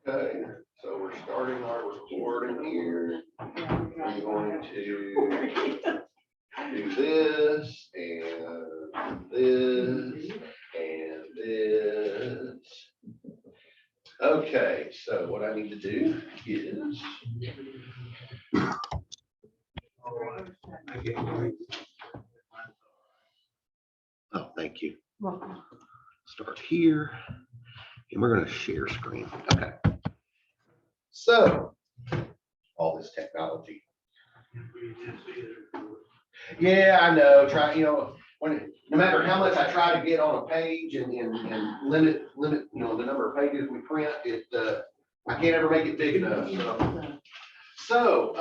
Okay, so we're starting our recording here. I'm going to do this and this and this. Okay, so what I need to do is thank you. Start here, and we're going to share screen. Okay. So, all this technology. Yeah, I know. No matter how much I try to get on a page and limit, the number of pages we print, I can't ever make it big enough. So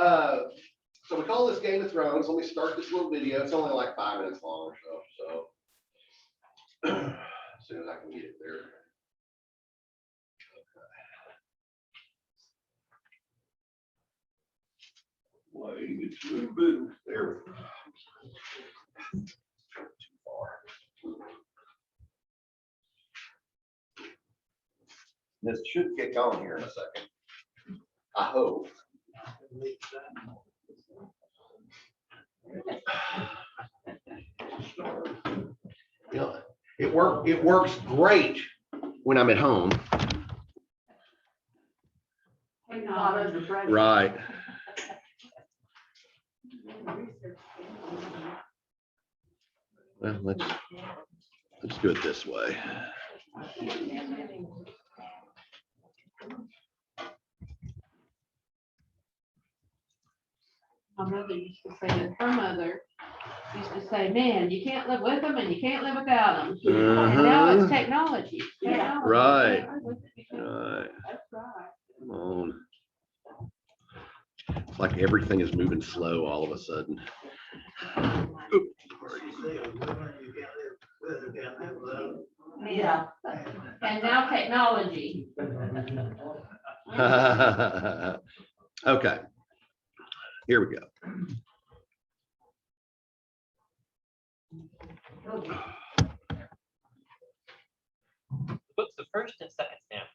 we call this Game of Thrones. Let me start this little video. It's only like 5 minutes long or so. So as soon as I can get it there. Way too big. There we go. Too far. This should kick on here in a second. I hope. It works great when I'm at home. Right. Well, let's do it this way. My mother used to say that her mother used to say, man, you can't live with them and you can't live without them. And now it's technology. Yeah. Right. Right. That's right. Come on. It's like everything is moving slow all of a sudden. Yeah. And now technology. Okay. Here we go. The books of 1st and 2nd Samuel.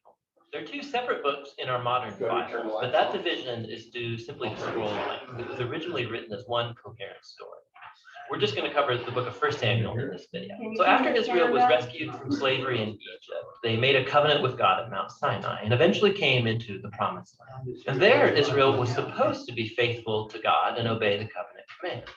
They're two separate books in our modern Bible, but that division is due simply to scroll length. It was originally written as one coherent story. We're just going to cover the book of 1 Samuel in this video. So after Israel was rescued from slavery in Egypt, they made a covenant with God at Mount Sinai and eventually came into the promised land. And there, Israel was supposed to be faithful to God and obey the covenant commands.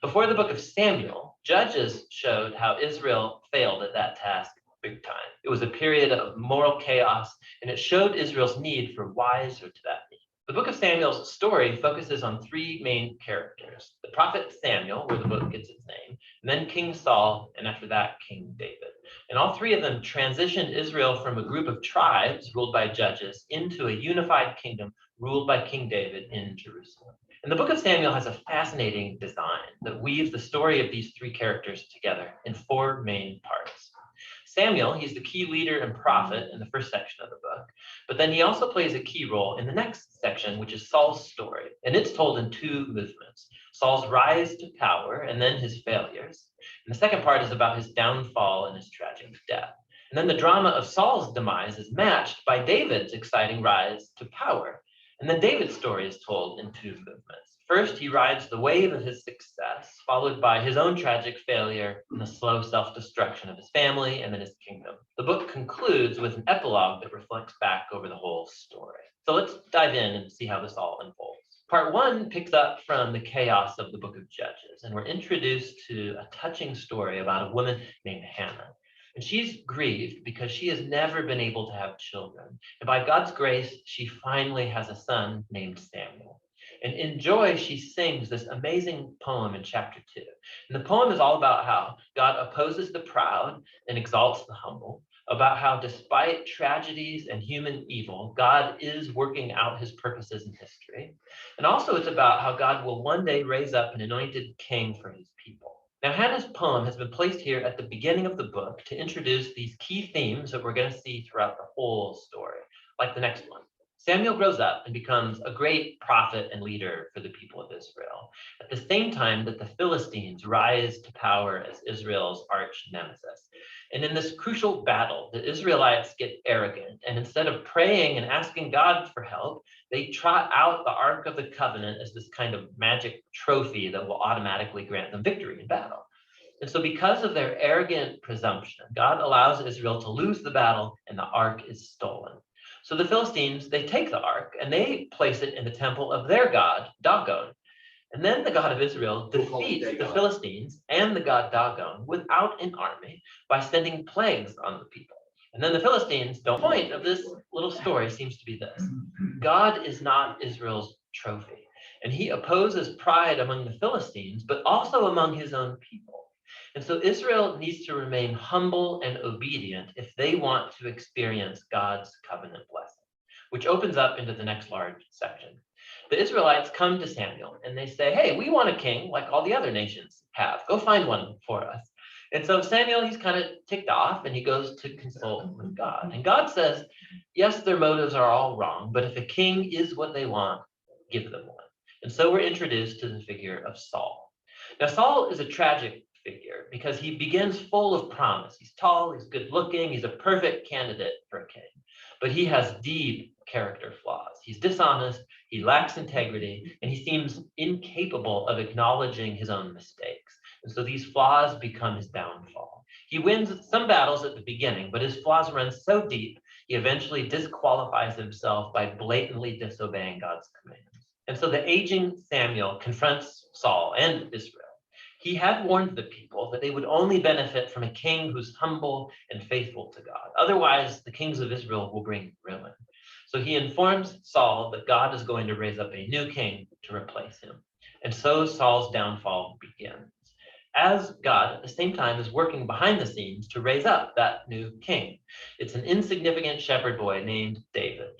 Before the book of Samuel, Judges showed how Israel failed at that task big time. It was a period of moral chaos, and it showed Israel's need for wise or to that need. The book of Samuel's story focuses on 3 main characters: the prophet Samuel, where the book gets its name, and then King Saul, and after that, King David. And all 3 of them transitioned Israel from a group of tribes ruled by judges into a unified kingdom ruled by King David in Jerusalem. And the book of Samuel has a fascinating design that weaves the story of these 3 characters together in 4 main parts. Samuel, he's the key leader and prophet in the first section of the book, but then he also plays a key role in the next section, which is Saul's story, and it's told in 2 movements: Saul's rise to power and then his failures. And the second part is about his downfall and his tragic death. And then the drama of Saul's demise is matched by David's exciting rise to power. And then David's story is told in 2 movements. First, he rides the wave of his success, followed by his own tragic failure and the slow self-destruction of his family and then his kingdom. The book concludes with an epilogue that reflects back over the whole story. So let's dive in and see how this all unfolds. Part 1 picks up from the chaos of the book of Judges, and we're introduced to a touching story about a woman named Hannah. And she's grieved because she has never been able to have children. And by God's grace, she finally has a son named Samuel. And in joy, she sings this amazing poem in chapter 2. And the poem is all about how God opposes the proud and exalts the humble, about how despite tragedies and human evil, God is working out his purposes in history. And also it's about how God will one day raise up an anointed king for his people. Now, Hannah's poem has been placed here at the beginning of the book to introduce these key themes that we're going to see throughout the whole story, like the next one. Samuel grows up and becomes a great prophet and leader for the people of Israel, at the same time that the Philistines rise to power as Israel's arch nemesis. And in this crucial battle, the Israelites get arrogant, and instead of praying and asking God for help, they trot out the Ark of the Covenant as this kind of magic trophy that will automatically grant them victory in battle. And so because of their arrogant presumption, God allows Israel to lose the battle and the ark is stolen. So the Philistines, they take the ark and they place it in the temple of their god, Dagon. And then the God of Israel defeats the Philistines and the god Dagon without an army by sending plagues on the people. And then the Philistines, the point of this little story seems to be this: God is not Israel's trophy, and he opposes pride among the Philistines, but also among his own people. And so Israel needs to remain humble and obedient if they want to experience God's covenant blessing, which opens up into the next large section. The Israelites come to Samuel and they say, hey, we want a king like all the other nations have. Go find one for us. And so Samuel, he's kind of ticked off and he goes to consult with God. And God says, yes, their motives are all wrong, but if a king is what they want, give them one. And so we're introduced to the figure of Saul. Now, Saul is a tragic figure because he begins full of promise. He's tall, he's good looking, he's a perfect candidate for a king, but he has deep character flaws. He's dishonest, he lacks integrity, and he seems incapable of acknowledging his own mistakes. And so these flaws become his downfall. He wins some battles at the beginning, but his flaws run so deep, he eventually disqualifies himself by blatantly disobeying God's commands. And so the aging Samuel confronts Saul and Israel. He had warned the people that they would only benefit from a king who's humble and faithful to God. Otherwise, the kings of Israel will bring ruin. So he informs Saul that God is going to raise up a new king to replace him. And so Saul's downfall begins, as God at the same time is working behind the scenes to raise up that new king. It's an insignificant shepherd boy named David.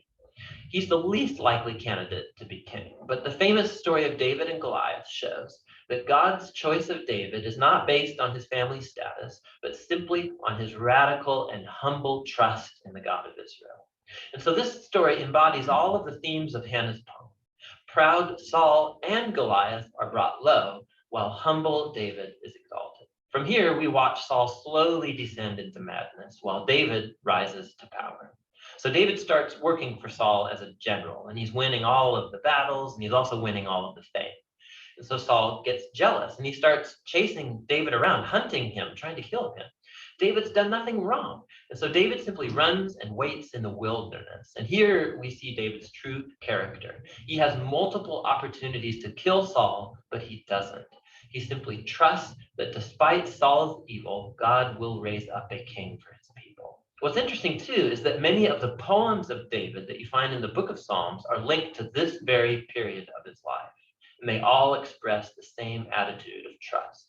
He's the least likely candidate to be king, but the famous story of David and Goliath shows that God's choice of David is not based on his family status, but simply on his radical and humble trust in the God of Israel. And so this story embodies all of the themes of Hannah's poem. Proud Saul and Goliath are brought low, while humble David is exalted. From here, we watch Saul slowly descend into madness, while David rises to power. So David starts working for Saul as a general, and he's winning all of the battles, and he's also winning all of the fame. And so Saul gets jealous and he starts chasing David around, hunting him, trying to kill him. David's done nothing wrong. And so David simply runs and waits in the wilderness. And here we see David's true character. He has multiple opportunities to kill Saul, but he doesn't. He simply trusts that despite Saul's evil, God will raise up a king for his people. What's interesting too is that many of the poems of David that you find in the book of Psalms are linked to this very period of his life. And they all express the same attitude of trust.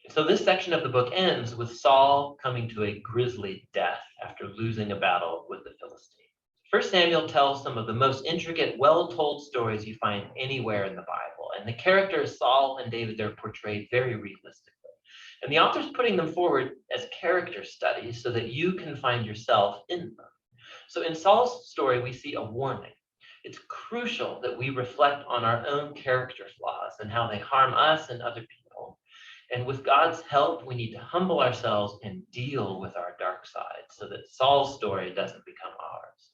So this section of the book ends with Saul coming to a grisly death after losing a battle with the Philistines. 1 Samuel tells some of the most intricate, well-told stories you find anywhere in the Bible. And the characters Saul and David, they're portrayed very realistically. And the author's putting them forward as character studies so that you can find yourself in them. So in Saul's story, we see a warning. It's crucial that we reflect on our own character flaws and how they harm us and other people. And with God's help, we need to humble ourselves and deal with our dark side so that Saul's story doesn't become ours.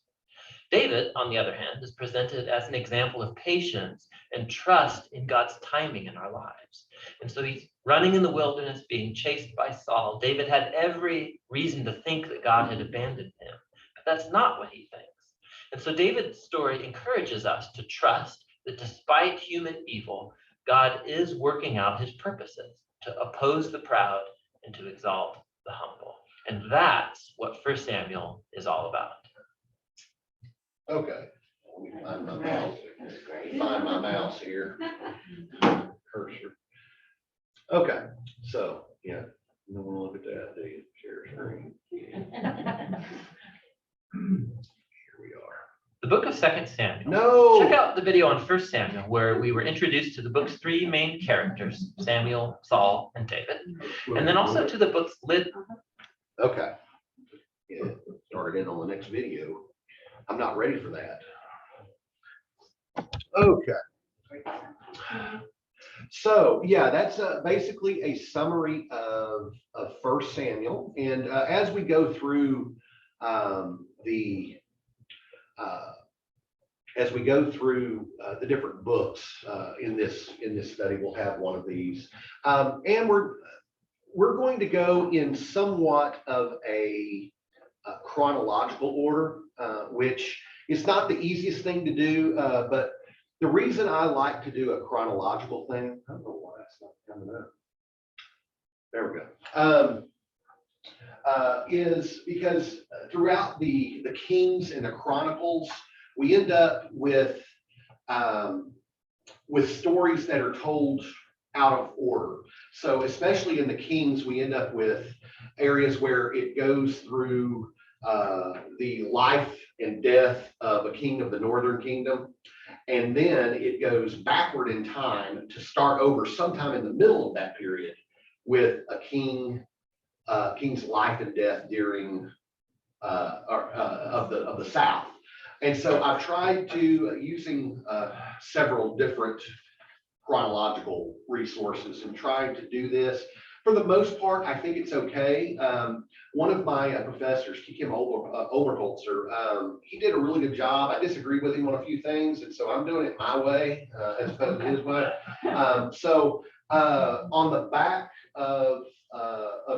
David, on the other hand, is presented as an example of patience and trust in God's timing in our lives. And so he's running in the wilderness, being chased by Saul. David had every reason to think that God had abandoned him, but that's not what he thinks. And so David's story encourages us to trust that despite human evil, God is working out his purposes to oppose the proud and to exalt the humble. And that's what 1 Samuel is all about. Okay. Let me find my mouse. Find my mouse here. Cursor. Okay, so, yeah, you don't want to look at that, do you? Share screen. Here we are. The book of 2 Samuel. No! Check out the video on 1 Samuel where we were introduced to the book's three main characters, Samuel, Saul, and David. And then also to the book's Okay. Yeah, started in on the next video. I'm not ready for that. Okay. So, yeah, that's basically a summary of 1 Samuel. And as we go through the the different books in this study, we'll have one of these, and we're going to go in somewhat of a chronological order, which is not the easiest thing to do, but the reason I like to do a chronological thing, I don't know why it's not coming up. There we go. Is because throughout the Kings and the Chronicles, we end up with stories that are told out of order. So especially in the Kings, we end up with areas where it goes through the life and death of a king of the Northern Kingdom. And then it goes backward in time to start over sometime in the middle of that period with a king's life and death during of the South. And so I've tried to, using several different chronological resources and trying to do this. For the most part, I think it's okay. One of my professors, Kim Oberholzer, he did a really good job. I disagree with him on a few things, and so I'm doing it my way as opposed to his way. So on the back of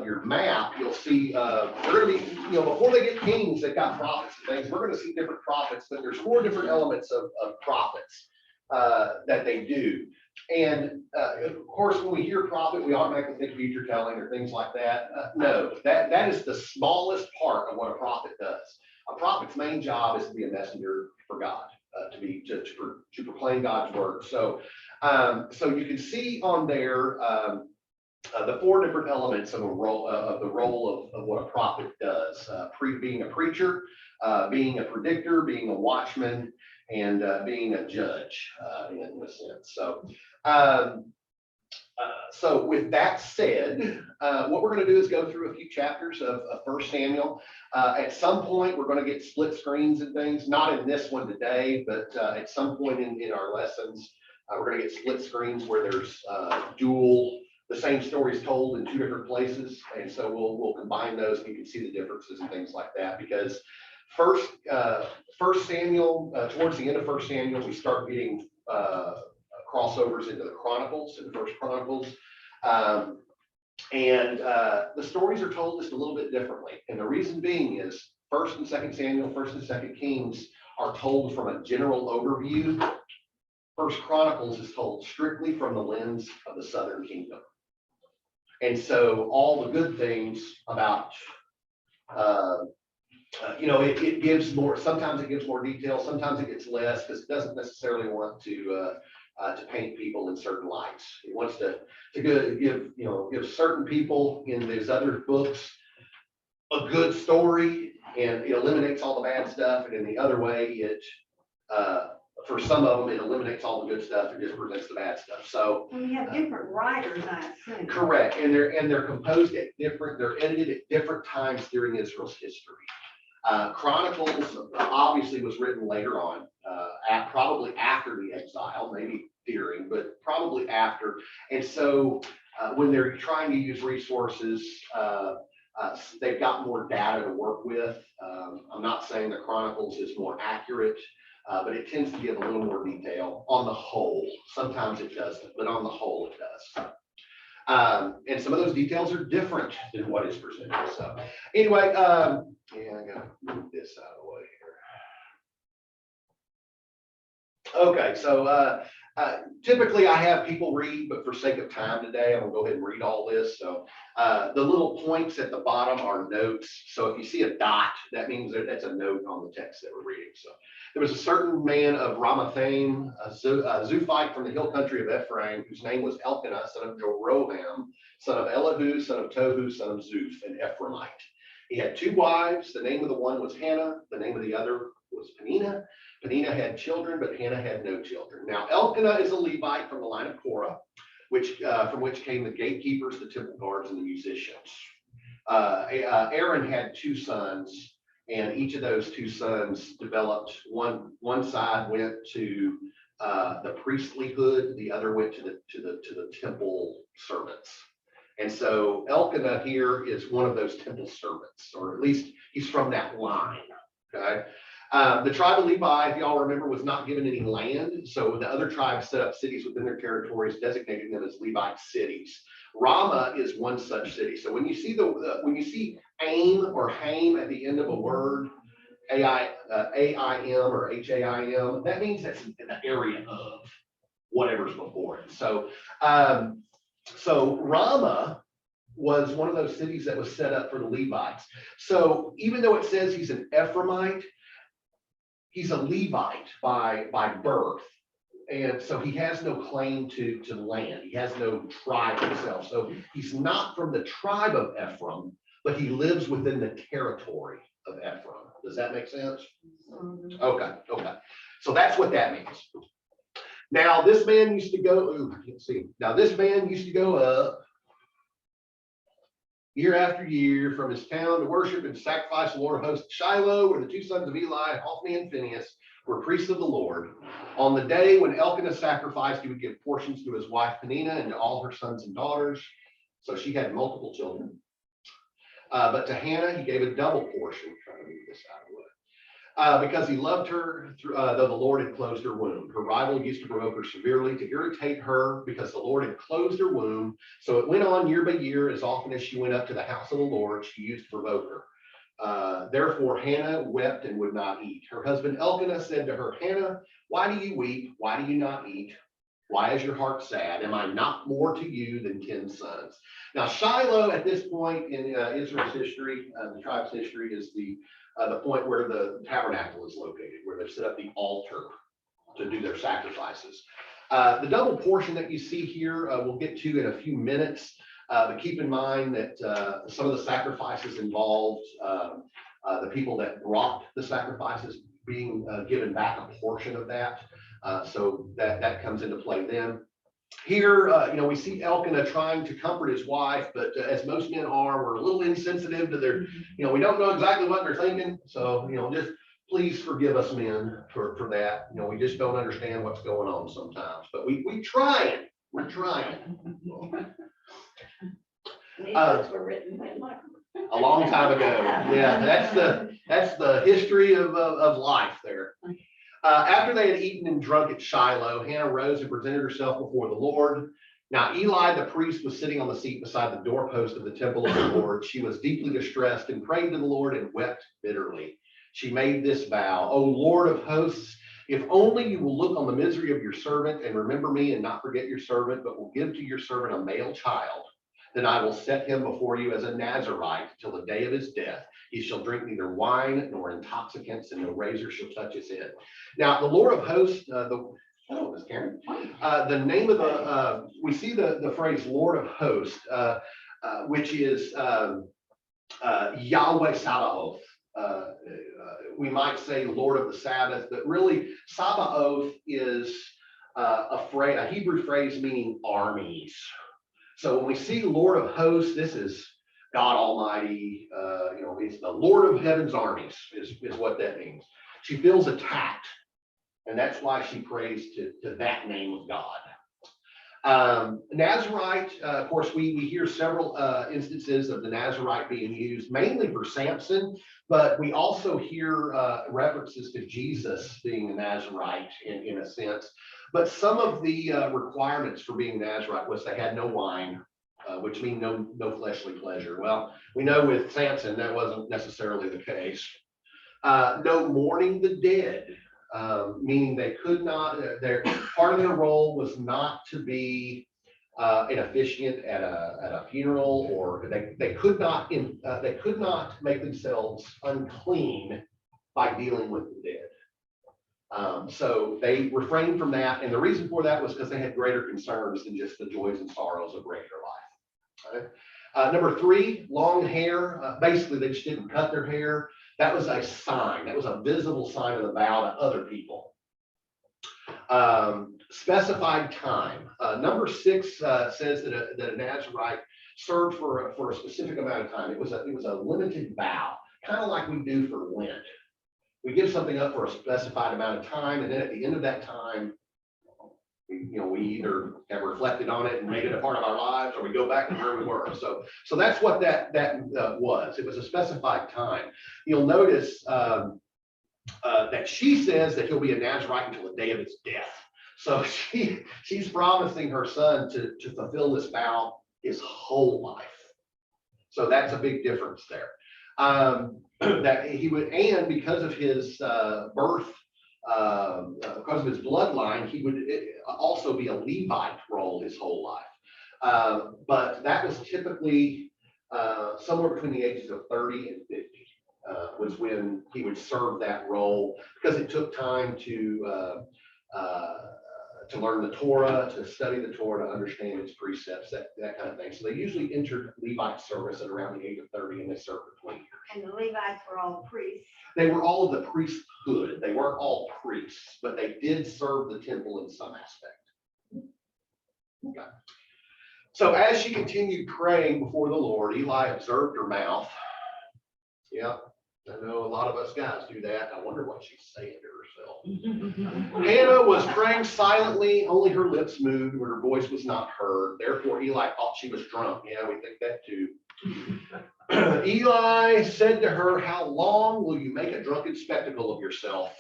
your map, you'll see we're going to be, before they get kings, they've got prophets and things. We're going to see different prophets, but there's 4 different elements of prophets that they do. And of course, when we hear prophet, we automatically think future telling or things like that. No, that is the smallest part of what a prophet does. A prophet's main job is to be a messenger for God, to proclaim God's word. So, so you can see on there the 4 different elements of the role of what a prophet does: being a preacher, being a predictor, being a watchman, and being a judge in a sense. So, so with that said, what we're going to do is go through a few chapters of 1 Samuel. At some point, we're going to get split screens and things. Not in this one today, but at some point in our lessons, we're going to get split screens where there's the same stories told in 2 different places, and so we'll combine those, and you can see the differences and things like that. Because First Samuel, towards the end of 1 Samuel, we start getting crossovers into the Chronicles, in the First Chronicles, and the stories are told just a little bit differently. And the reason being is 1 and 2 Samuel, 1 and 2 Kings are told from a general overview. First Chronicles is told strictly from the lens of the Southern Kingdom. And so all the good things about it gives more, sometimes it gives more detail, sometimes it gets less, because it doesn't necessarily want to paint people in certain lights. It wants to give certain people in these other books a good story, and it eliminates all the bad stuff. And in the other way, it for some of them, it eliminates all the good stuff and just presents the bad stuff. So we have different writers, I assume. correct, and they're composed at they're edited at different times during Israel's history. Chronicles obviously was written later on, probably after the exile, maybe during, but probably after. And so when they're trying to use resources, they've got more data to work with. I'm not saying the Chronicles is more accurate, but it tends to give a little more detail on the whole. Sometimes it doesn't, but on the whole it does. And some of those details are different than what is presented. So anyway, yeah, I gotta move this out of the way here. Okay, so typically I have people read, but for sake of time today, I'm gonna go ahead and read all this. So the little points at the bottom are notes. So if you see a dot, that means that's a note on the text that we're reading. So there was a certain man of Ramathaim, a Zuphite from the hill country of Ephraim, whose name was Elkanah, son of Jeroham, son of Elihu, son of Tohu, son of Zuph, an Ephraimite. He had 2 wives. The name of the one was Hannah. The name of the other was Peninnah. Peninnah had children, but Hannah had no children. Now Elkanah is a Levite from the line of Korah, from which came the gatekeepers, the temple guards, and the musicians. Aaron had 2 sons, and each of those 2 sons developed. One side went to the priestlyhood, the other went to the temple servants. And so Elkanah here is one of those temple servants, or at least he's from that line. Okay. The tribe of Levi, if y'all remember, was not given any land. So the other tribes set up cities within their territories, designating them as Levite cities. Ramah is one such city. So when you see when you see aim or haim at the end of a word, A-I-M or H-A-I-M, that means that's in the area of whatever's before it. So, so Ramah was one of those cities that was set up for the Levites. So even though it says he's an Ephraimite, he's a Levite by birth. And so he has no claim to land. He has no tribe himself. So he's not from the tribe of Ephraim, but he lives within the territory of Ephraim. Does that make sense? Okay. So that's what that means. Now this man used to go, I can't see. Now this man used to go up year after year from his town to worship and sacrifice the Lord of hosts at Shiloh, where the two sons of Eli, Hophni and Phinehas, were priests of the Lord. On the day when Elkanah sacrificed, he would give portions to his wife Peninnah and to all her sons and daughters. So she had multiple children. But to Hannah, he gave a double portion. I'm trying to move this out of the way. Because he loved her, though the Lord had closed her womb. Her rival used to provoke her severely to irritate her because the Lord had closed her womb. So it went on year by year. As often as she went up to the house of the Lord, she used to provoke her. Therefore, Hannah wept and would not eat. Her husband Elkanah said to her, Hannah, why do you weep? Why do you not eat? Why is your heart sad? Am I not more to you than 10 sons? Now, Shiloh at this point in Israel's history, the tribe's history, is the point where the tabernacle is located, where they set up the altar to do their sacrifices. The double portion that you see here, we'll get to in a few minutes. But keep in mind that some of the sacrifices involved the people that brought the sacrifices being given back a portion of that. So that comes into play then. Here, we see Elkanah trying to comfort his wife, but as most men are, we're a little insensitive to their, we don't know exactly what they're thinking. So, just please forgive us men for that. We just don't understand what's going on sometimes, but we're trying. These books were written when, like, A long time ago. Yeah, that's the history of life there. After they had eaten and drunk at Shiloh, Hannah rose and presented herself before the Lord. Now Eli the priest was sitting on the seat beside the doorpost of the temple of the Lord. She was deeply distressed and prayed to the Lord and wept bitterly. She made this vow, O Lord of hosts, if only you will look on the misery of your servant and remember me and not forget your servant, but will give to your servant a male child, then I will set him before you as a Nazarite till the day of his death. He shall drink neither wine nor intoxicants, and no razor shall touch his head. Now, the Lord of hosts, hello, Miss Karen. The name of we see the phrase Lord of hosts, which is Yahweh Sabaoth. We might say Lord of the Sabbath, but really Sabaoth is a Hebrew phrase meaning armies. So when we see Lord of hosts, this is God Almighty. It's the Lord of heaven's armies is what that means. She feels attacked, and that's why she prays to that name of God. Nazarite, of course, we hear several instances of the Nazarite being used, mainly for Samson, but we also hear references to Jesus being a Nazarite in a sense. But some of the requirements for being Nazarite was they had no wine, which means no fleshly pleasure. Well, we know with Samson that wasn't necessarily the case. No mourning the dead, meaning they could not. Part of their role was not to be an officiant at a funeral, or they could not make themselves unclean by dealing with the dead. So they refrained from that, and the reason for that was because they had greater concerns than just the joys and sorrows of regular life. Okay? Number 3, long hair. Basically, they just didn't cut their hair. That was a sign. That was a visible sign of the vow to other people. Specified time. Number 6 says that a Nazarite served for a specific amount of time. It was a limited vow, kind of like we do for Lent. We give something up for a specified amount of time, and then at the end of that time, we either have reflected on it and made it a part of our lives, or we go back to where we were. So that's what that was. It was a specified time. You'll notice that she says that he'll be a Nazarite until the day of his death. So she's promising her son to fulfill this vow his whole life. So that's a big difference there. That he would, and because of his birth, because of his bloodline, he would also be a Levite role his whole life. But that was typically somewhere between the ages of 30 and 50 was when he would serve that role, because it took time to learn the Torah, to study the Torah, to understand its precepts, that kind of thing. So they usually entered Levite service at around the age of 30, and they served for 20 years. And the Levites were all priests. They were all of the priesthood. They weren't all priests, but they did serve the temple in some aspect. Okay. So as she continued praying before the Lord, Eli observed her mouth. Yeah, I know a lot of us guys do that. I wonder what she's saying to herself. Hannah was praying silently, only her lips moved, but her voice was not heard. Therefore, Eli thought she was drunk. Yeah, we think that too. Eli said to her, "How long will you make a drunken spectacle of yourself?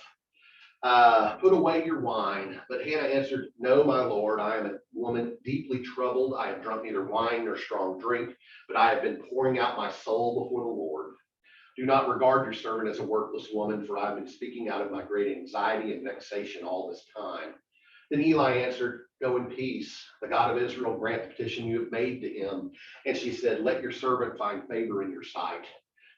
Put away your wine." But Hannah answered, "No, my lord, I am a woman deeply troubled. I have drunk neither wine nor strong drink, but I have been pouring out my soul before the Lord. Do not regard your servant as a worthless woman, for I have been speaking out of my great anxiety and vexation all this time." Then Eli answered, "Go in peace. The God of Israel grant the petition you have made to him." And she said, "Let your servant find favor in your sight."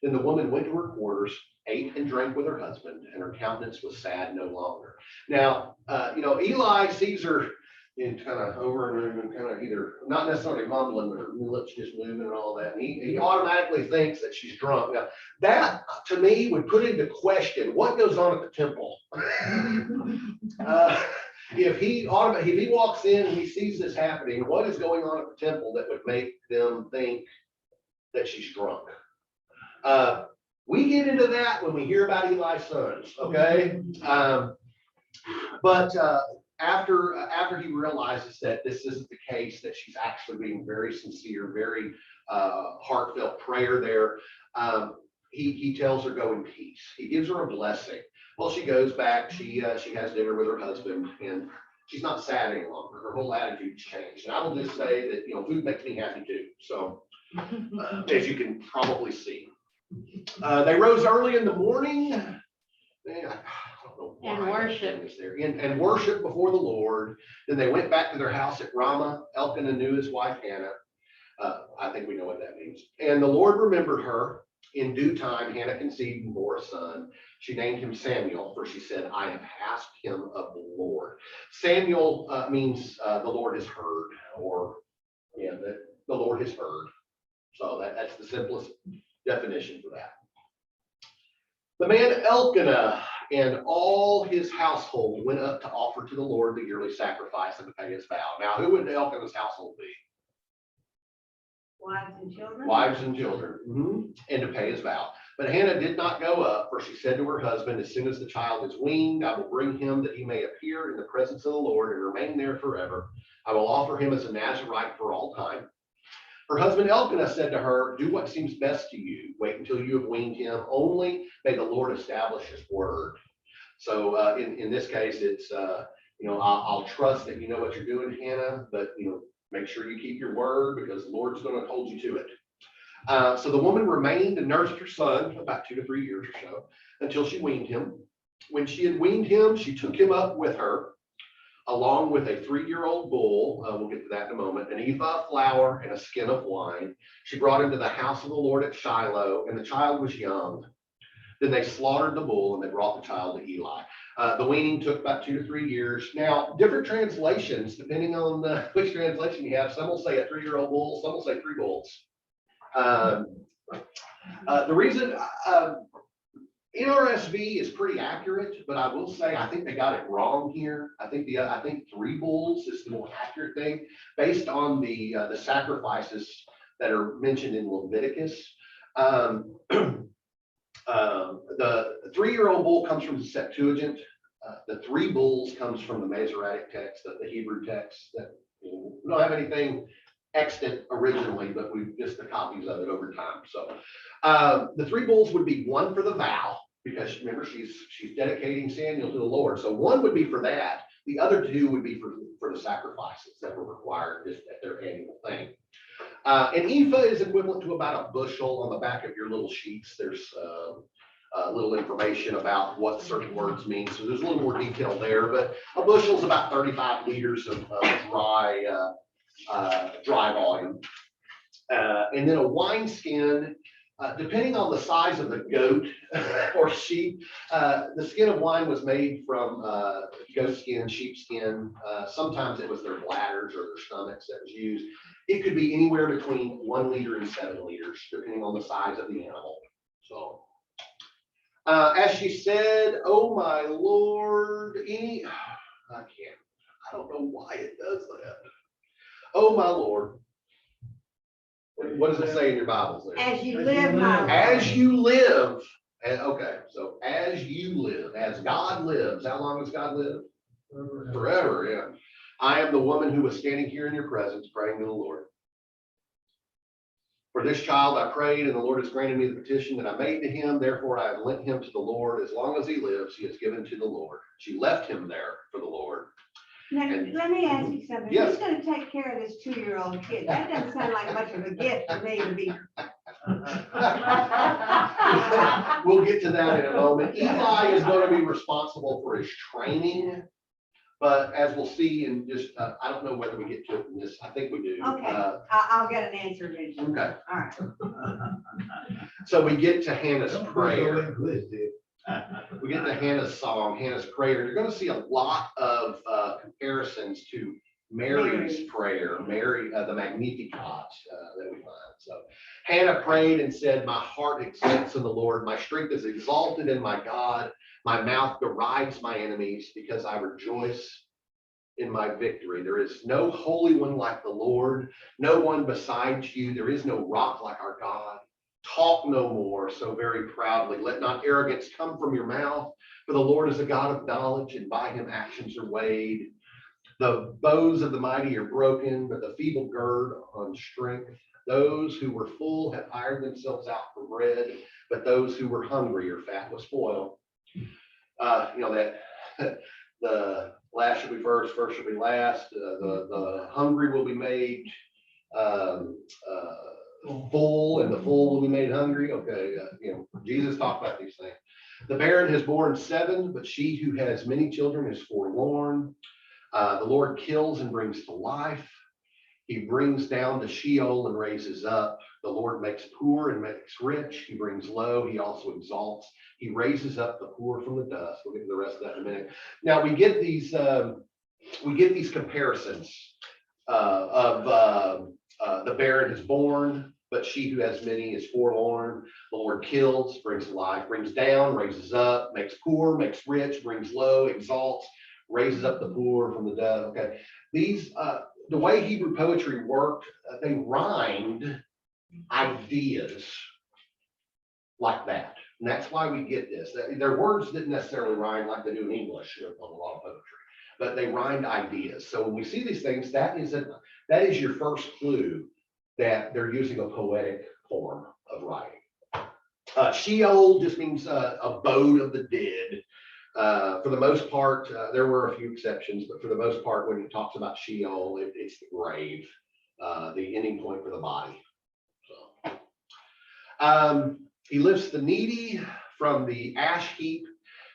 Then the woman went to her quarters, ate and drank with her husband, and her countenance was sad no longer. Now, Eli sees her in kind of over and kind of either not necessarily mumbling, but her lips just moving and all that. And he automatically thinks that she's drunk. Now, that to me would put into question what goes on at the temple. If he walks in and he sees this happening, what is going on at the temple that would make them think that she's drunk? We get into that when we hear about Eli's sons, okay? But after he realizes that this isn't the case, that she's actually being very sincere, very heartfelt prayer there, he tells her, "Go in peace." He gives her a blessing. Well, she goes back, she has dinner with her husband, and she's not sad any longer. Her whole attitude's changed. And I will just say that, food makes me happy too. So, as you can probably see. They rose early in the morning. Man, I don't know why And worship. is there. And worship before the Lord. Then they went back to their house at Ramah. Elkanah knew his wife Hannah. I think we know what that means. And the Lord remembered her. In due time, Hannah conceived and bore a son. She named him Samuel, for she said, "I have asked him of the Lord." Samuel means the Lord has heard, or the Lord has heard. So that's the simplest definition for that. The man Elkanah and all his household went up to offer to the Lord the yearly sacrifice and to pay his vow. Now, who would Elkanah's household be? Wives and children. Wives and children, and to pay his vow. But Hannah did not go up, for she said to her husband, "As soon as the child is weaned, I will bring him that he may appear in the presence of the Lord and remain there forever. I will offer him as a Nazarite for all time." Her husband Elkanah said to her, "Do what seems best to you. Wait until you have weaned him. Only may the Lord establish his word." So in this case, it's, I'll trust that you know what you're doing, Hannah, but, make sure you keep your word, because the Lord's going to hold you to it. So the woman remained and nursed her son about 2 to 3 years or so until she weaned him. When she had weaned him, she took him up with her, along with a 3-year-old bull. We'll get to that in a moment, an ephah of flour and a skin of wine. She brought him to the house of the Lord at Shiloh, and the child was young. Then they slaughtered the bull and they brought the child to Eli. The weaning took about 2 to 3 years. Now, different translations, depending on which translation you have, some will say a 3-year-old bull, some will say 3 bulls. The reason NRSV is pretty accurate, but I will say I think they got it wrong here. I think 3 bulls is the more accurate thing, based on the sacrifices that are mentioned in Leviticus. The 3-year-old bull comes from the Septuagint. The three bulls comes from the Masoretic text, the Hebrew text that we don't have anything extant originally, but we've just the copies of it over time. So the three bulls would be one for the vow, because remember she's dedicating Samuel to the Lord. So one would be for that. The other two would be for the sacrifices that were required just at their annual thing. An ephah is equivalent to about a bushel. On the back of your little sheets, there's a little information about what certain words mean. So there's a little more detail there, but a bushel is about 35 liters of dry volume. And then a wineskin, depending on the size of the goat or sheep, the skin of wine was made from goat skin, sheep skin. Sometimes it was their bladders or their stomachs that was used. It could be anywhere between 1 liter and 7 liters, depending on the size of the animal. So, as she said, "Oh my Lord," I don't know why it does that. "Oh my Lord." What does it say in your Bibles there? As you live, my Lord. As you live. Okay, so as you live, as God lives. How long does God live? Forever, yeah. "I am the woman who was standing here in your presence, praying to the Lord. For this child I prayed, and the Lord has granted me the petition that I made to him. Therefore I have lent him to the Lord. As long as he lives, he is given to the Lord." She left him there for the Lord. Now, And- let me ask you something. Yes. Who's gonna take care of this 2-year-old kid? That doesn't sound like much of a gift to me to be. We'll get to that in a moment. Eli is going to be responsible for his training, but as we'll see in just, I don't know whether we get to it in this, I think we do. Okay, I'll get an answer eventually. Okay, All right. so we get to Hannah's prayer. We get to Hannah's song, Hannah's prayer. You're going to see a lot of comparisons to Mary's prayer, Mary, the Magnificat that we find. So Hannah prayed and said, "My heart exalts in the Lord. My strength is exalted in my God. My mouth derides my enemies because I rejoice in my victory. There is no holy one like the Lord, no one besides you. There is no rock like our God. Talk no more so very proudly. Let not arrogance come from your mouth, for the Lord is a God of knowledge, and by him actions are weighed. The bows of the mighty are broken, but the feeble gird on strength. Those who were full have hired themselves out for bread, but those who were hungry are fat with spoil." That the last should be first, first should be last. The hungry will be made full, and the full will be made hungry. Okay, Jesus talked about these things. "The barren has borne 7, but she who has many children is forlorn. The Lord kills and brings to life. He brings down to Sheol and raises up. The Lord makes poor and makes rich. He brings low. He also exalts. He raises up the poor from the dust." We'll get to the rest of that in a minute. Now we get these comparisons of the barren is born, but she who has many is forlorn. The Lord kills, brings to life, brings down, raises up, makes poor, makes rich, brings low, exalts, raises up the poor from the dust. Okay, these the way Hebrew poetry worked, they rhymed ideas like that, and that's why we get this. Their words didn't necessarily rhyme like they do in English on a lot of poetry, but they rhymed ideas. So when we see these things, that is your first clue that they're using a poetic form of writing. Sheol just means abode of the dead. For the most part, there were a few exceptions, but for the most part, when he talks about Sheol, it's the grave, the ending point for the body. So, he lifts the needy from the ash heap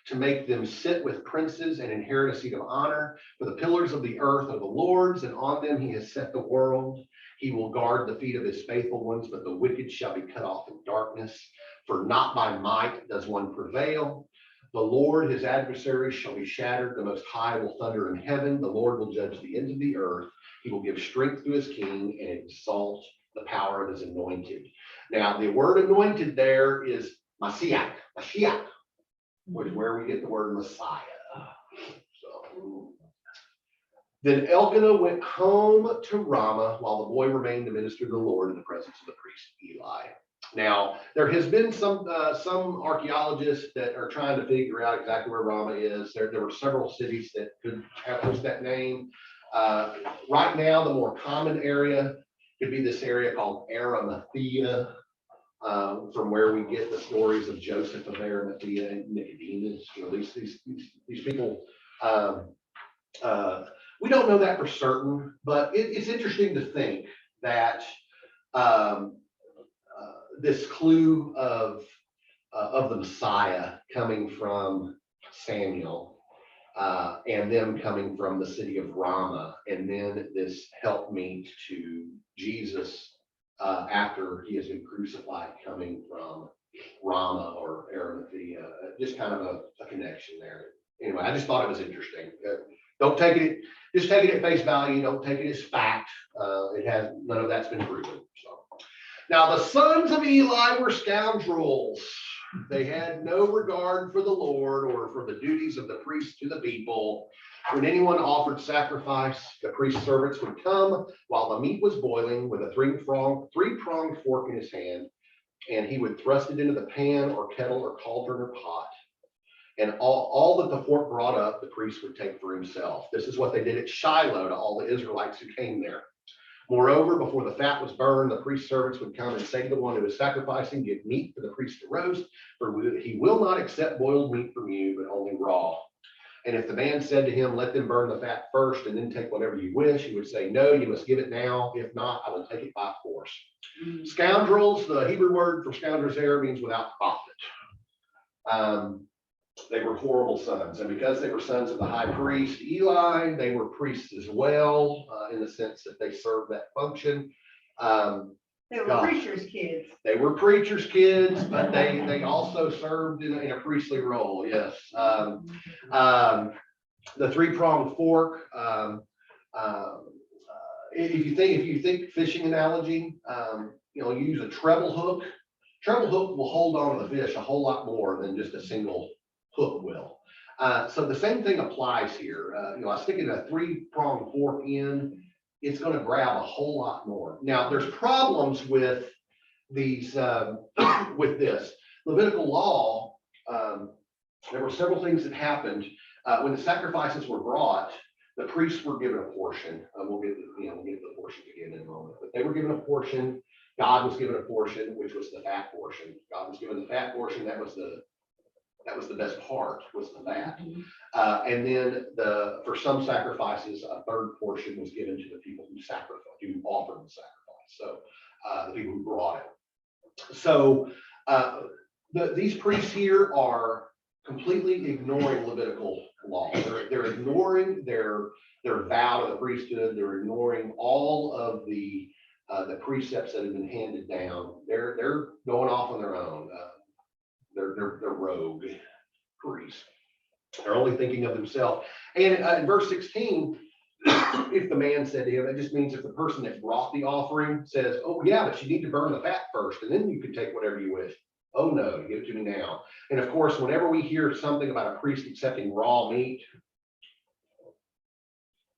to make them sit with princes and inherit a seat of honor. For the pillars of the earth are the Lord's, and on them he has set the world. He will guard the feet of his faithful ones, but the wicked shall be cut off in darkness. For not by might does one prevail. The Lord, his adversaries, shall be shattered. The Most High will thunder in heaven. The Lord will judge the ends of the earth. He will give strength to his king and exalt the power of his anointed. Now, the word anointed there is Mashiach, which is where we get the word Messiah. So, then Elkanah went home to Ramah while the boy remained to minister to the Lord in the presence of the priest Eli. Now, there has been some archaeologists that are trying to figure out exactly where Ramah is. There were several cities that could have used that name. Right now, the more common area could be this area called Arimathea, from where we get the stories of Joseph of Arimathea and Nicodemus. You know, these people. We don't know that for certain, but it's interesting to think that this clue of the Messiah coming from Samuel, and them coming from the city of Ramah, and then this helpmeet to Jesus after he has been crucified, coming from Ramah or Arimathea, just kind of a connection there. Anyway, I just thought it was interesting. Don't take it, just take it at face value. Don't take it as fact. None of that's been proven. So now the sons of Eli were scoundrels. They had no regard for the Lord or for the duties of the priest to the people. When anyone offered sacrifice, the priest's servants would come while the meat was boiling with a three-pronged fork in his hand, and he would thrust it into the pan or kettle or cauldron or pot. And all that the fork brought up, the priest would take for himself. This is what they did at Shiloh to all the Israelites who came there. Moreover, before the fat was burned, the priest's servants would come and say to the one who is sacrificing, give meat for the priest to roast, for he will not accept boiled meat from you, but only raw. And if the man said to him, let them burn the fat first and then take whatever you wish, he would say, no, you must give it now. If not, I will take it by force. Scoundrels, the Hebrew word for scoundrels there means without profit. They were horrible sons, and because they were sons of the high priest Eli, they were priests as well, in the sense that they served that function. They were preacher's kids. They were preacher's kids, but they also served in a priestly role. Yes. The three-pronged fork. If you think fishing analogy, you use a treble hook. Treble hook will hold on to the fish a whole lot more than just a single hook will. So the same thing applies here. I stick in a three-pronged fork in, it's going to grab a whole lot more. Now, there's problems with these, with this. Levitical law, there were several things that happened. When the sacrifices were brought, the priests were given a portion. We'll get to the portions again in a moment, but they were given a portion. God was given a portion, which was the fat portion. God was given the fat portion. That was the best part, was the fat. And then for some sacrifices, a third portion was given to the people who offered the sacrifice. So the people who brought it. So these priests here are completely ignoring Levitical law. They're ignoring their vow to the priesthood. They're ignoring all of the precepts that have been handed down. They're going off on their own. They're rogue priests. They're only thinking of themselves. And in verse 16, if the man said to him, it just means if the person that brought the offering says, oh yeah, but you need to burn the fat first, and then you can take whatever you wish. Oh no, give it to me now. And of course, whenever we hear something about a priest accepting raw meat,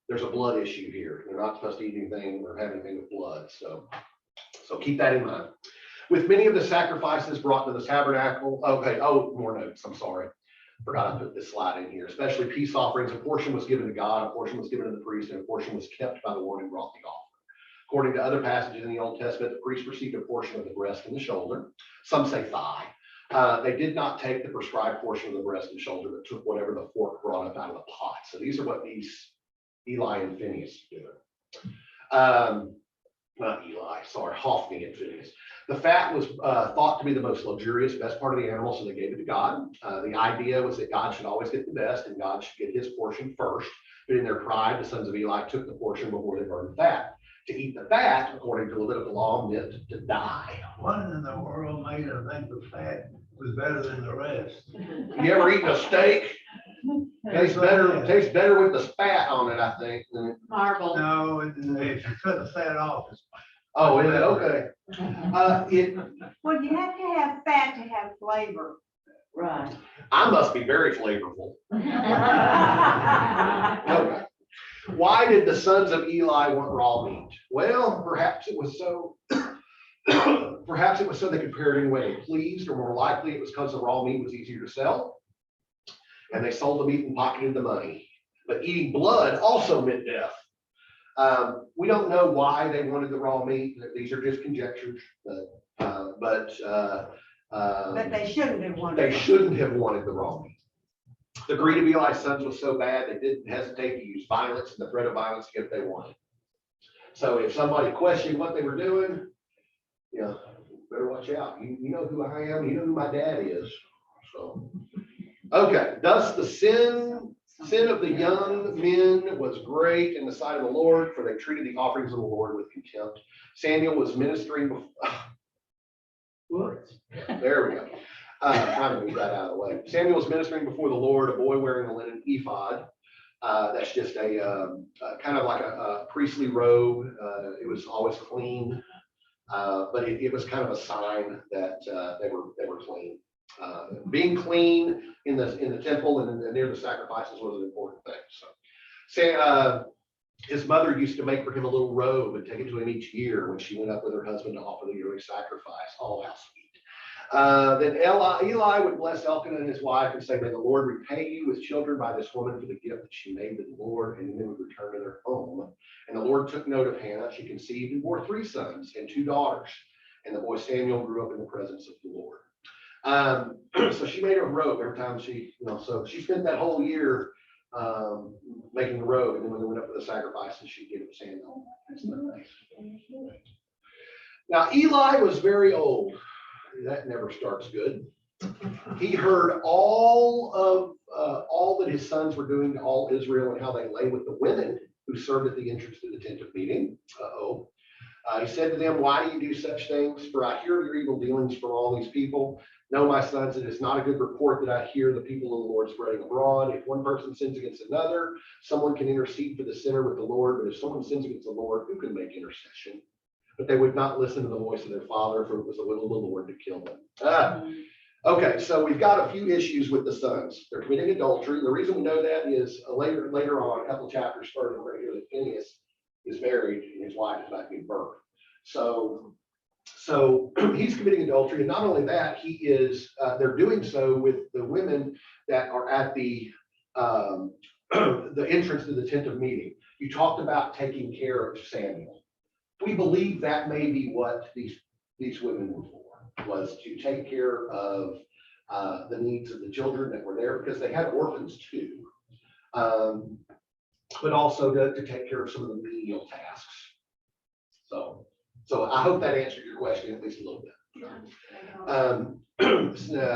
there's a blood issue here. They're not supposed to eat anything or have anything with blood. So keep that in mind. With many of the sacrifices brought to the tabernacle, more notes, I'm sorry. Forgot to put this slide in here, especially peace offerings. A portion was given to God, a portion was given to the priest, and a portion was kept by the one who brought the offering. According to other passages in the Old Testament, the priest received a portion of the breast and the shoulder. Some say thigh. They did not take the prescribed portion of the breast and shoulder, but took whatever the fork brought up out of the pot. So these are what these Eli and Phinehas do. Not Eli, sorry, Hophni and Phinehas. The fat was thought to be the most luxurious, best part of the animal, so they gave it to God. The idea was that God should always get the best, and God should get his portion first. But in their pride, the sons of Eli took the portion before they burned the fat. To eat the fat, according to Levitical law, meant to die. What in the world made them think the fat was better than the rest? You ever eaten a steak? Tastes better with the fat on it, I think. Marble. No, if you cut the fat off, it's. Oh, is it? Okay. Well, you have to have fat to have flavor. Right. I must be very flavorful. Okay. Why did the sons of Eli want raw meat? Well, perhaps it was so Perhaps it was so they could prepare it any way they pleased, or more likely it was because the raw meat was easier to sell, and they sold the meat and pocketed the money. But eating blood also meant death. We don't know why they wanted the raw meat. These are just conjectures, but they shouldn't have wanted. they shouldn't have wanted the raw meat. The greed of Eli's sons was so bad they didn't hesitate to use violence and the threat of violence to get what they wanted. So if somebody questioned what they were doing, you know, better watch out. You know who I am. You know who my dad is. So, okay. Thus the sin of the young men was great in the sight of the Lord, for they treated the offerings of the Lord with contempt. Samuel was ministering before. There we go. Trying to move that out of the way. Samuel was ministering before the Lord, a boy wearing a linen ephod. That's just a kind of like a priestly robe. It was always clean, but it was kind of a sign that they were clean. Being clean in the temple and near the sacrifices was an important thing. So, his mother used to make for him a little robe and take it to him each year when she went up with her husband to offer the yearly sacrifice. Oh, how sweet. Then Eli would bless Elkanah and his wife and say, "May the Lord repay you with children by this woman for the gift that she made to the Lord," and then would return to their home. And the Lord took note of Hannah. She conceived and bore 3 sons and 2 daughters. And the boy Samuel grew up in the presence of the Lord. So she made a robe every time so she spent that whole year making the robe, and then when they went up for the sacrifices, she'd give it to Samuel. That's nice. Now Eli was very old. That never starts good. He heard all that his sons were doing to all Israel and how they lay with the women who served at the entrance to the tent of meeting. He said to them, "Why do you do such things? For I hear your evil dealings from all these people. No, my sons, it is not a good report that I hear the people of the Lord spreading abroad. If one person sins against another, someone can intercede for the sinner with the Lord. But if someone sins against the Lord, who can make intercession?" But they would not listen to the voice of their father, for it was the will of the Lord to kill them. Okay, so we've got a few issues with the sons. They're committing adultery. The reason we know that is later on, a couple chapters further, right here, that Phinehas is married and his wife is about to give birth. So he's committing adultery, and not only that, they're doing so with the women that are at the entrance to the tent of meeting. You talked about taking care of Samuel. We believe that may be what these women were for, was to take care of the needs of the children that were there, because they had orphans too, but also to take care of some of the menial tasks. So I hope that answered your question at least a little bit.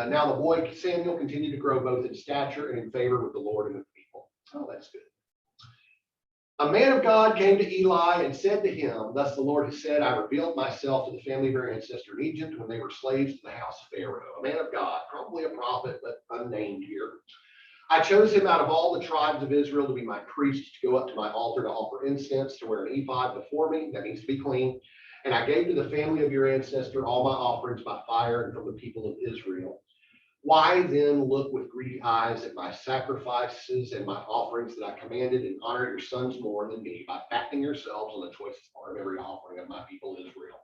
Now the boy Samuel continued to grow both in stature and in favor with the Lord and with the people. Oh, that's good. A man of God came to Eli and said to him, "Thus the Lord has said, I revealed myself to the family of your ancestor in Egypt when they were slaves to the house of Pharaoh." A man of God, probably a prophet, but unnamed here. "I chose him out of all the tribes of Israel to be my priest, to go up to my altar to offer incense, to wear an ephod before me," that needs to be clean, "and I gave to the family of your ancestor all my offerings by fire and from the people of Israel. Why then look with greedy eyes at my sacrifices and my offerings that I commanded, and honor your sons more than me by fattening yourselves on the choicest part of every offering of my people Israel?"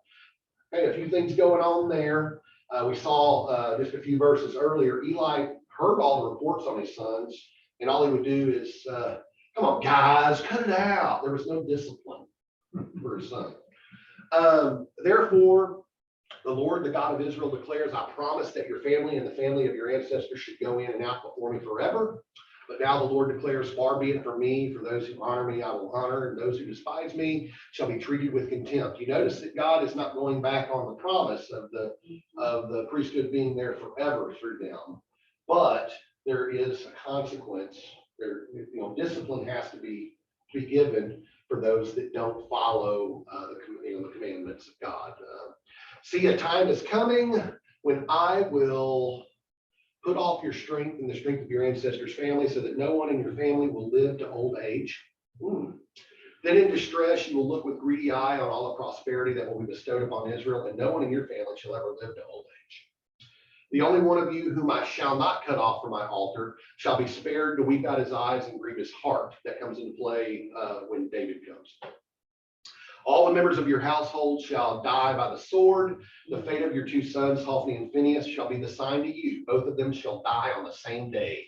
Okay, a few things going on there. We saw just a few verses earlier, Eli heard all the reports on his sons, and all he would do is, "Come on, guys, cut it out." There was no discipline for his son. "Therefore, the Lord, the God of Israel, declares, I promised that your family and the family of your ancestors should go in and out before me forever. But now the Lord declares, far be it from me, for those who honor me, I will honor, and those who despise me shall be treated with contempt." You notice that God is not going back on the promise of the priesthood being there forever through them, but there is a consequence. Discipline has to be given for those that don't follow the commandments of God. "See, a time is coming when I will put off your strength and the strength of your ancestors' family, so that no one in your family will live to old age. Then in distress you will look with greedy eye on all the prosperity that will be bestowed upon Israel, and no one in your family shall ever live to old age. The only one of you whom I shall not cut off from my altar shall be spared to weep out his eyes and grieve his heart." That comes into play when David comes. All the members of your household shall die by the sword. The fate of your 2 sons, Hophni and Phinehas, shall be the sign to you. Both of them shall die on the same day.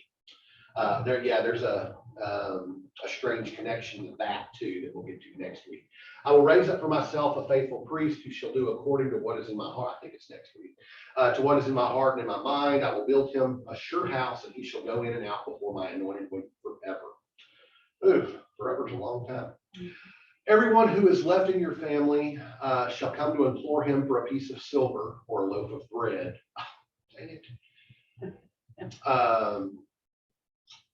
There's a strange connection to that too that we'll get to next week. I will raise up for myself a faithful priest who shall do according to what is in my heart. I think it's next week. To what is in my heart and in my mind, I will build him a sure house, and he shall go in and out before my anointed one forever. Ooh, forever's a long time. Everyone who is left in your family shall come to implore him for a piece of silver or a loaf of bread. Dang it.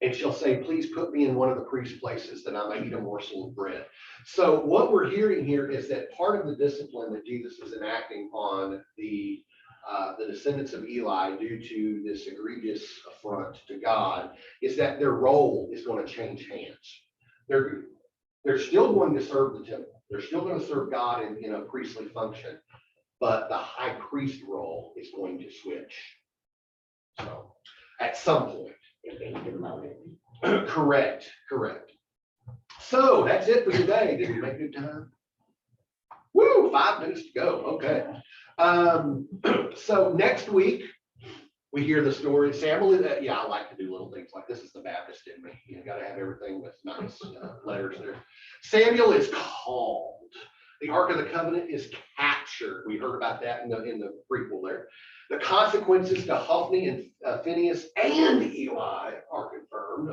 And shall say, please put me in one of the priest's places that I may eat a morsel of bread. So what we're hearing here is that part of the discipline that Jesus is enacting on the descendants of Eli due to this egregious affront to God is that their role is going to change hands. They're still going to serve the temple. They're still going to serve God in a priestly function, but the high priest role is going to switch. So at some point. Correct. So that's it for today. Did we make good time? Woo, 5 minutes to go. Okay. So next week we hear the story. Samuel, I like to do little things like this. Is the Baptist in me. You got to have everything with nice letters there. Samuel is called. The Ark of the Covenant is captured. We heard about that in the prequel there. The consequences to Hophni and Phinehas and Eli are confirmed.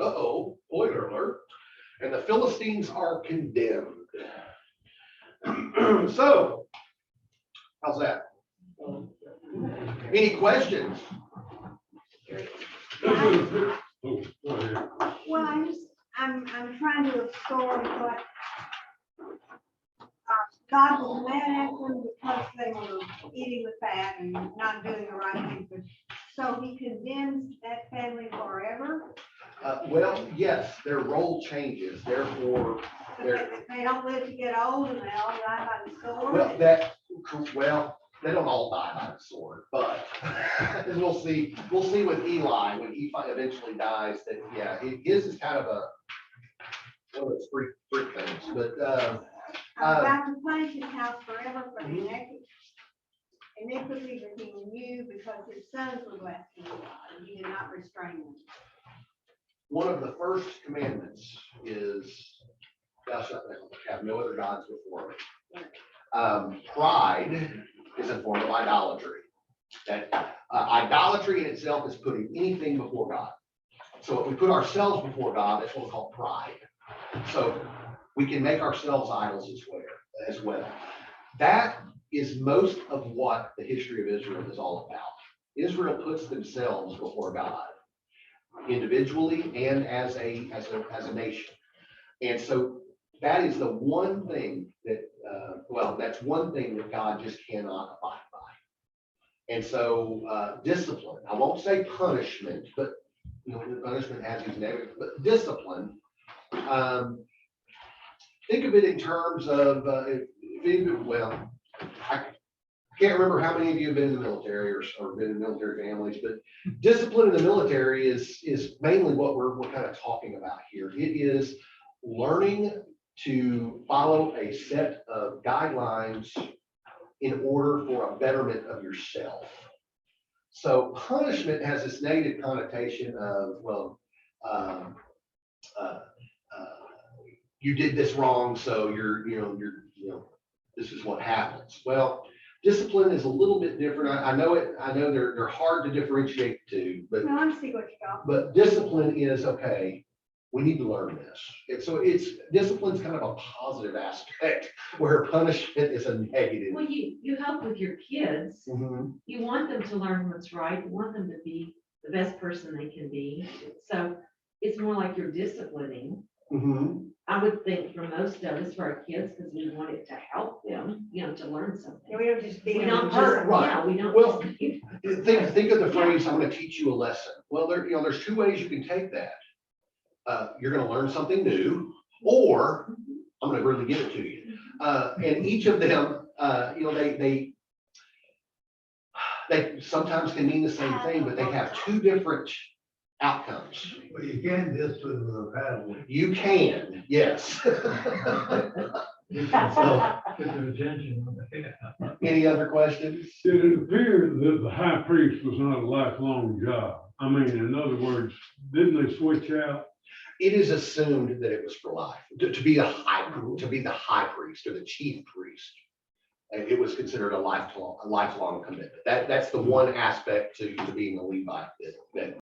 Spoiler alert. And the Philistines are condemned. So, how's that? Any questions? Well, I'm trying to absorb what God was mad at them because they were eating the fat and not doing the right thing. So he condemns that family forever. Well, yes, their role changes. Therefore, they don't live to get old and they all die by the sword. They don't all die by the sword, but we'll see. We'll see with Eli when he eventually dies. That his is kind of one of those freak things. But I'm about to punish his house forever for the iniquity that he knew because his sons were left in God and he did not restrain them. One of the first commandments is thou shalt have no other gods before me. Pride is a form of idolatry. That idolatry in itself is putting anything before God. So if we put ourselves before God, that's what we call pride. So we can make ourselves idols as well. That is most of what the history of Israel is all about. Israel puts themselves before God, individually and as a nation. And so that is the one thing that, that's one thing that God just cannot abide by. And so discipline, I won't say punishment, but punishment has these negative, but discipline, think of it in terms of, I can't remember how many of you have been in the military or been in military families, but discipline in the military is mainly what we're kind of talking about here. It is learning to follow a set of guidelines in order for a betterment of yourself. So punishment has this negative connotation of, you did this wrong, so this is what happens. Well, discipline is a little bit different. I know they're hard to differentiate the two, but No, I see what you're talking. but discipline is okay. We need to learn this. Discipline's kind of a positive aspect where punishment is a negative. Well, you help with your kids. Mhm. You want them to learn what's right. You want them to be the best person they can be. So it's more like you're disciplining. Mhm. I would think for most of us, for our kids, because we want it to help them, to learn something. Yeah, we don't just beat We them. don't Right, right. Yeah, we don't. Well, just beat them. Think of the phrase, I'm going to teach you a lesson. Well, there's two ways you can take that. You're going to learn something new, or I'm going to really give it to you. And each of them, they sometimes can mean the same thing, but they have two different outcomes. Well, you can discipline with a paddle. You can, yes. Get their attention. Any other questions? It appeared that the high priest was not a lifelong job. I mean, in other words, didn't they switch out? It is assumed that it was for life, to be the high priest or the chief priest. It was considered a lifelong commitment. That's the one aspect to being a Levite that